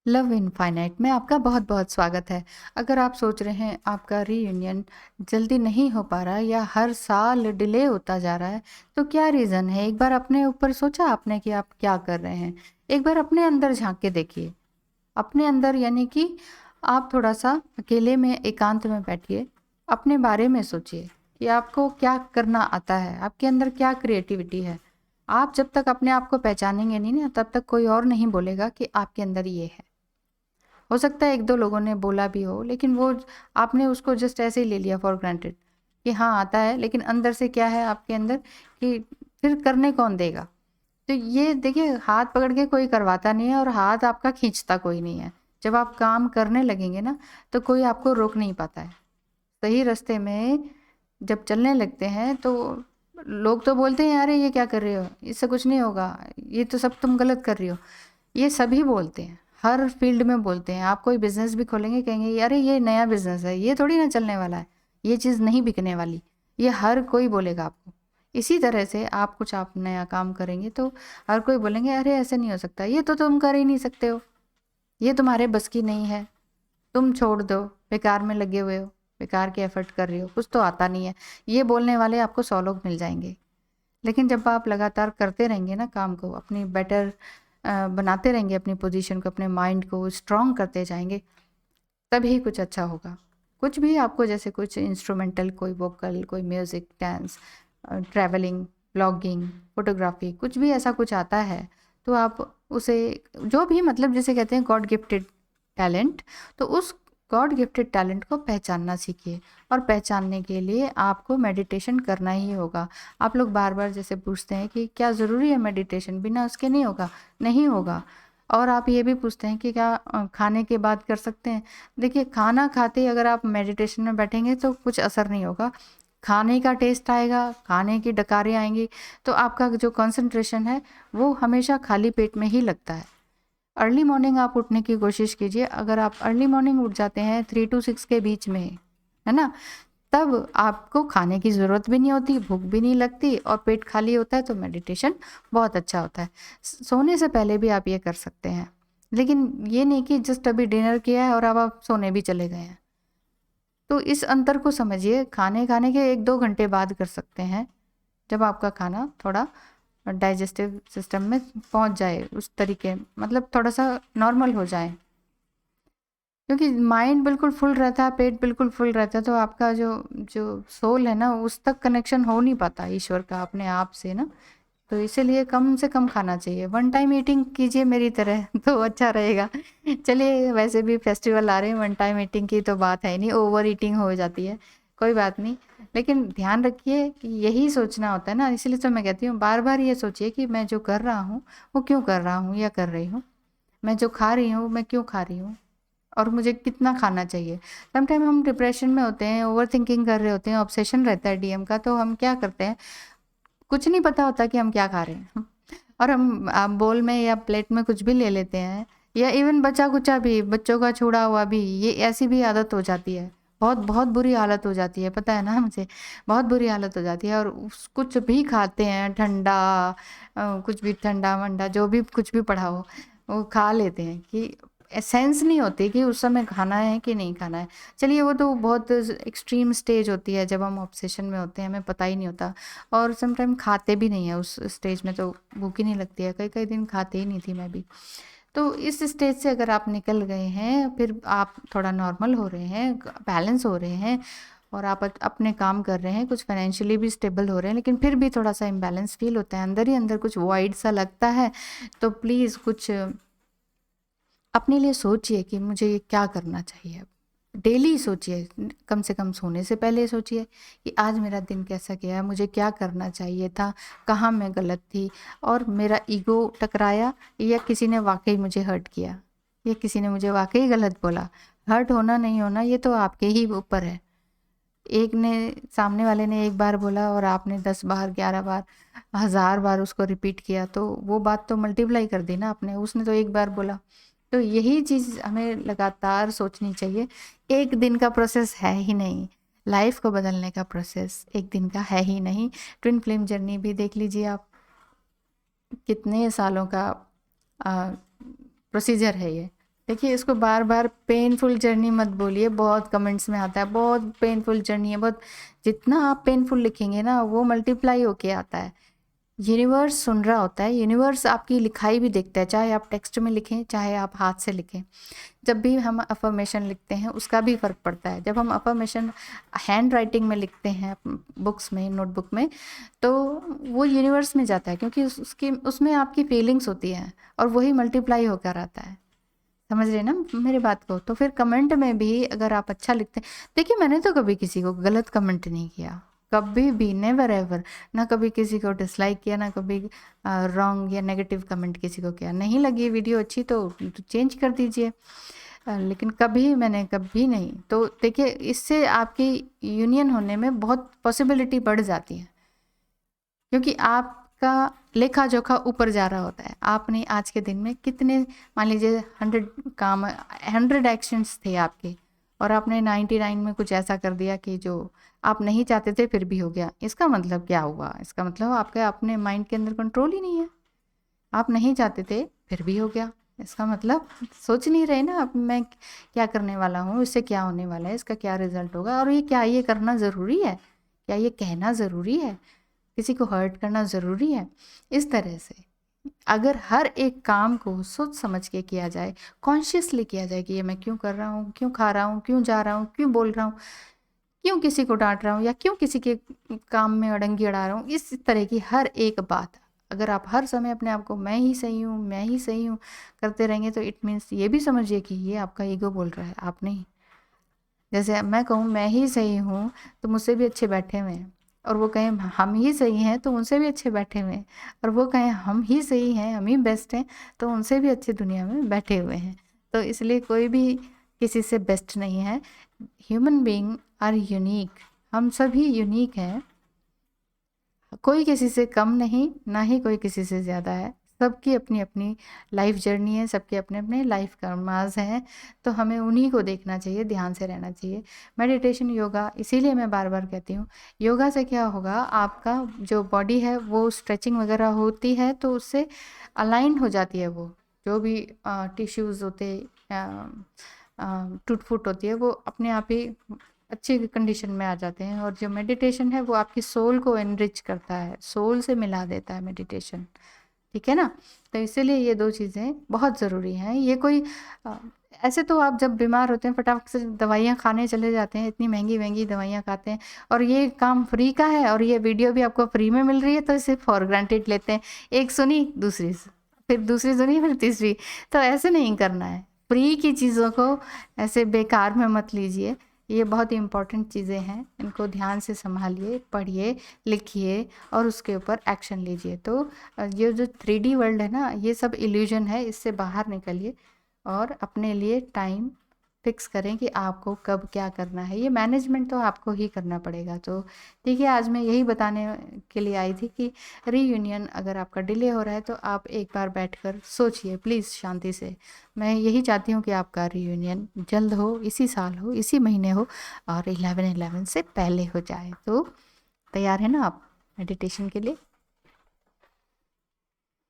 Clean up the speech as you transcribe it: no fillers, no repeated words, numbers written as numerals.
Love infinite में आपका बहुत बहुत स्वागत है। अगर आप सोच रहे हैं आपका रीयूनियन जल्दी नहीं हो पा रहा है या हर साल डिले होता जा रहा है, तो क्या रीज़न है? एक बार अपने ऊपर सोचा आपने कि आप क्या कर रहे हैं? एक बार अपने अंदर झाँक के देखिए। अपने अंदर यानी कि आप थोड़ा-सा अकेले में एकांत में बैठिए, अपने बारे में सोचिए कि आपको क्या करना आता है, आपके अंदर क्या क्रिएटिविटी है। आप जब तक अपने आप को पहचानेंगे नहीं ना, तब तक कोई और नहीं बोलेगा कि आपके अंदर ये है। हो सकता है 1-2 लोगों ने बोला भी हो, लेकिन वो आपने उसको जस्ट ऐसे ही ले लिया फॉर ग्रांटेड कि हाँ, आता है, लेकिन अंदर से क्या है आपके अंदर कि फिर करने कौन देगा? तो ये देखिए, हाथ पकड़ के कोई करवाता नहीं है और हाथ आपका खींचता कोई नहीं है। जब आप काम करने लगेंगे ना, तो कोई आपको रोक नहीं पाता है। सही रास्ते में जब चलने लगते हैं तो लोग तो बोलते हैं, "अरे! ये क्या कर रहे हो? इससे कुछ नहीं होगा। ये तो सब तुम गलत कर रही हो।" ये सभी बोलते हैं, हर फील्ड में बोलते हैं। आप कोई बिज़नेस भी खोलेंगे, कहेंगे, "अरे! ये नया बिज़नेस है, ये थोड़ी ना चलने वाला है। ये चीज़ नहीं बिकने वाली।" ये हर कोई बोलेगा आपको। इसी तरह से आप नया काम करेंगे तो हर कोई बोलेंगे, "अरे! ऐसे नहीं हो सकता। ये तो तुम कर ही नहीं सकते हो। ये तुम्हारे बस की नहीं है। तुम छोड़ दो, बेकार में लगे हुए हो, बेकार के एफर्ट कर रही हो, कुछ तो आता नहीं है।" ये बोलने वाले आपको 100 लोग मिल जाएँगे। लेकिन जब आप लगातार करते रहेंगे ना काम को, अपनी बेटर बनाते रहेंगे अपनी पोजीशन को, अपने माइंड को स्ट्रॉन्ग करते जाएँगे, तभी कुछ अच्छा होगा। कुछ भी आपको, जैसे कुछ इंस्ट्रूमेंटल, कोई वोकल, कोई music, dance, travelling, blogging, photography, कुछ भी ऐसा कुछ आता है, तो आप उसे, जो भी मतलब जिसे कहते हैं गॉड गिफ्टेड टैलेंट, तो उस गॉड गिफ्टेड टैलेंट को पहचानना सीखिए। और पहचानने के लिए आपको मेडिटेशन करना ही होगा। आप लोग बार-बार जैसे पूछते हैं कि क्या ज़रूरी है मेडिटेशन? बिना उसके नहीं होगा? नहीं होगा। और आप ये भी पूछते हैं कि क्या खाने के बाद कर सकते हैं? देखिए, खाना खाते ही अगर आप मेडिटेशन में बैठेंगे तो कुछ असर नहीं होगा। खाने का टेस्ट आएगा, खाने की डकारें आएँगी, तो आपका जो कंसंट्रेशन है वो हमेशा खाली पेट में ही लगता है। अर्ली मॉर्निंग आप उठने की कोशिश कीजिए। अगर आप अर्ली मॉर्निंग उठ जाते हैं 3 टू 6 के बीच में, है ना? तब आपको खाने की ज़रूरत भी नहीं होती, भूख भी नहीं लगती और पेट खाली होता है, तो मेडिटेशन बहुत अच्छा होता है। सोने से पहले भी आप ये कर सकते हैं। लेकिन ये नहीं कि जस्ट अभी डिनर किया है और अब आप सोने भी चले गए हैं। तो इस अंतर को समझिए, खाने के 1-2 घंटे बाद कर सकते हैं, जब आपका खाना थोड़ा डाइजेस्टिव सिस्टम में पहुंच जाए, उस तरीके मतलब थोड़ा-सा नॉर्मल हो जाए। क्योंकि माइंड बिल्कुल फुल रहता है, पेट बिल्कुल फुल रहता है, तो आपका जो जो सोल है ना, उस तक कनेक्शन हो नहीं पाता ईश्वर का अपने आप से ना। तो इसीलिए कम से कम खाना चाहिए। वन टाइम ईटिंग कीजिए मेरी तरह तो अच्छा रहेगा। चलिए, वैसे भी फेस्टिवल आ रहे हैं, वन टाइम ईटिंग की तो बात है ही नहीं, ओवर ईटिंग हो जाती है, कोई बात नहीं। लेकिन ध्यान रखिए कि यही सोचना होता है ना, इसलिए तो मैं कहती हूँ बार-बार ये सोचिए कि मैं जो कर रहा हूँ, वो क्यों कर रहा हूँ या कर रही हूँ? मैं जो खा रही हूँ, मैं क्यों खा रही हूँ? और मुझे कितना खाना चाहिए? समटाइम हम डिप्रेशन में होते हैं, ओवरथिंकिंग कर रहे होते हैं, ऑब्सेशन रहता है डीएम का, तो हम क्या करते हैं, कुछ नहीं पता होता कि हम क्या खा रहे हैं। और हम बोल में या प्लेट में कुछ भी ले लेते हैं, या इवन बचा-कुचा भी, बच्चों का छुड़ा हुआ भी, ये ऐसी भी आदत हो जाती है। बहुत बहुत बुरी हालत हो जाती है, पता है ना मुझे, बहुत बुरी हालत हो जाती है। और कुछ भी खाते हैं ठंडा, कुछ भी ठंडा-वंडा जो भी कुछ भी पड़ा हो, वो खा लेते हैं कि सेंस नहीं होती कि उस समय खाना है कि नहीं खाना है। चलिए, वो तो बहुत एक्सट्रीम स्टेज होती है जब हम ऑब्सेशन में होते हैं, हमें पता ही नहीं होता। और समटाइम खाते भी नहीं है उस स्टेज में, तो भूख ही नहीं लगती है। कई कई दिन खाते ही नहीं थी मैं भी। तो इस स्टेज से अगर आप निकल गए हैं, फिर आप थोड़ा नॉर्मल हो रहे हैं, बैलेंस हो रहे हैं, और आप अपने काम कर रहे हैं, कुछ फाइनेंशियली भी स्टेबल हो रहे हैं, लेकिन फिर भी थोड़ा सा इम्बैलेंस फील होता है, अंदर ही अंदर कुछ वॉइड सा लगता है, तो प्लीज़ कुछ अपने लिए सोचिए कि मुझे ये क्या करना चाहिए अब। डेली सोचिए, कम से कम सोने से पहले सोचिए कि आज मेरा दिन कैसा गया, मुझे क्या करना चाहिए था, कहाँ मैं गलत थी, और मेरा ईगो टकराया या किसी ने वाक़ई मुझे हर्ट किया, या किसी ने मुझे वाक़ई गलत बोला। हर्ट होना नहीं होना ये तो आपके ही ऊपर है। एक ने, सामने वाले ने 1 बार बोला और आपने 10 बार, 11 बार, 1000 बार उसको रिपीट किया, तो वो बात तो मल्टीप्लाई कर दी ना आपने, उसने तो 1 बार बोला। तो यही चीज़ हमें लगातार सोचनी चाहिए। एक दिन का प्रोसेस है ही नहीं, लाइफ़ को बदलने का प्रोसेस एक दिन का है ही नहीं। ट्विन फ्लेम जर्नी भी देख लीजिए आप, कितने सालों का अ, प्रोसीजर है ये। देखिए, इसको बार-बार पेनफुल जर्नी मत बोलिए, बहुत कमेंट्स में आता है, बहुत पेनफुल जर्नी है, बहुत जितना आप पेनफुल लिखेंगे ना, वो मल्टीप्लाई होके आता है। यूनिवर्स सुन रहा होता है, यूनिवर्स आपकी लिखाई भी देखता है, चाहे आप टेक्स्ट में लिखें, चाहे आप हाथ से लिखें। जब भी हम अफ़र्मेशन लिखते हैं, उसका भी फ़र्क पड़ता है। जब हम अफ़र्मेशन हैंड राइटिंग में लिखते हैं, बुक्स में, नोटबुक में, तो वो यूनिवर्स में जाता है, क्योंकि उसकी उसमें आपकी फीलिंग्स होती हैं और वही मल्टीप्लाई होकर आता है। समझ रहे हैं ना मेरी बात को? तो फिर कमेंट में भी अगर आप अच्छा लिखते हैं, देखिए मैंने तो कभी किसी को गलत कमेंट नहीं किया, कभी भी, नेवर एवर। ना कभी किसी को डिसलाइक किया, ना कभी रॉन्ग या नेगेटिव कमेंट किसी को किया। नहीं लगी वीडियो अच्छी तो चेंज कर दीजिए, लेकिन कभी मैंने कभी नहीं। तो देखिए, इससे आपकी यूनियन होने में बहुत पॉसिबिलिटी बढ़ जाती है, क्योंकि आपका लेखा जोखा ऊपर जा रहा होता है। आपने आज के दिन में कितने, मान लीजिए 100 काम, 100 एक्शंस थे आपके, और आपने 99 में कुछ ऐसा कर दिया कि जो आप नहीं चाहते थे फिर भी हो गया। इसका मतलब क्या हुआ? इसका मतलब आपके अपने माइंड के अंदर कंट्रोल ही नहीं है। आप नहीं चाहते थे फिर भी हो गया। इसका मतलब सोच नहीं रहे ना आप, मैं क्या करने वाला हूँ, इससे क्या होने वाला है, इसका क्या रिजल्ट होगा, और ये क्या, ये करना ज़रूरी है क्या, ये कहना ज़रूरी है, किसी को हर्ट करना ज़रूरी है? इस तरह से अगर हर एक काम को सोच समझ के किया जाए, कॉन्शियसली किया जाए कि ये मैं क्यों कर रहा हूँ, क्यों खा रहा हूँ, क्यों जा रहा हूँ, क्यों बोल रहा हूँ, क्यों किसी को डांट रहा हूँ, या क्यों किसी के काम में अड़ंगी अड़ा रहा हूँ, इस तरह की हर एक बात अगर आप हर समय अपने आप को मैं ही सही हूँ, मैं ही सही हूँ करते रहेंगे, तो इट मीन्स ये भी समझिए कि ये आपका ईगो बोल रहा है, आप नहीं। जैसे मैं कहूँ मैं ही सही हूँ, तो मुझसे भी अच्छे बैठे हुए हैं, और वो कहें हम ही सही हैं, तो उनसे भी अच्छे बैठे हुए हैं, और वो कहें हम ही सही हैं, हम ही बेस्ट हैं, तो उनसे भी अच्छे दुनिया में बैठे हुए हैं। तो इसलिए कोई भी किसी से बेस्ट नहीं है। ह्यूमन बीइंग आर यूनिक, हम सभी यूनिक हैं, कोई किसी से कम नहीं, ना ही कोई किसी से ज़्यादा है। सबकी अपनी अपनी लाइफ जर्नी है, सबके अपने अपने लाइफ कर्माज हैं, तो हमें उन्हीं को देखना चाहिए, ध्यान से रहना चाहिए। मेडिटेशन, योगा, इसीलिए मैं बार बार कहती हूँ, योगा से क्या होगा, आपका जो बॉडी है वो स्ट्रेचिंग वगैरह होती है, तो उससे अलाइन हो जाती है, वो जो भी टिश्यूज़ होते, टूट फूट होती है, वो अपने आप ही अच्छी कंडीशन में आ जाते हैं। और जो मेडिटेशन है वो आपकी सोल को एनरिच करता है, सोल से मिला देता है मेडिटेशन, ठीक है ना? तो इसीलिए ये दो चीज़ें बहुत ज़रूरी हैं। ये कोई ऐसे तो आप जब बीमार होते हैं फटाक से दवाइयाँ खाने चले जाते हैं, इतनी महंगी महंगी दवाइयाँ खाते हैं, और ये काम फ्री का है और ये वीडियो भी आपको फ्री में मिल रही है, तो इसे फॉर ग्रांटेड लेते हैं। एक सुनी, दूसरी फिर दूसरी सुनी, फिर तीसरी। तो ऐसे नहीं करना है, फ्री की चीज़ों को ऐसे बेकार में मत लीजिए। ये बहुत ही इम्पोर्टेंट चीज़ें हैं, इनको ध्यान से संभालिए, पढ़िए, लिखिए, और उसके ऊपर एक्शन लीजिए। तो ये जो 3D वर्ल्ड है ना, ये सब इल्यूजन है, इससे बाहर निकलिए और अपने लिए टाइम फिक्स करें कि आपको कब क्या करना है। ये मैनेजमेंट तो आपको ही करना पड़ेगा। तो देखिए, आज मैं यही बताने के लिए आई थी कि रीयूनियन अगर आपका डिले हो रहा है, तो आप एक बार बैठकर सोचिए प्लीज़, शांति से। मैं यही चाहती हूँ कि आपका रीयूनियन जल्द हो, इसी साल हो, इसी महीने हो, और 11/11 से पहले हो जाए। तो तैयार है ना आप मेडिटेशन के लिए?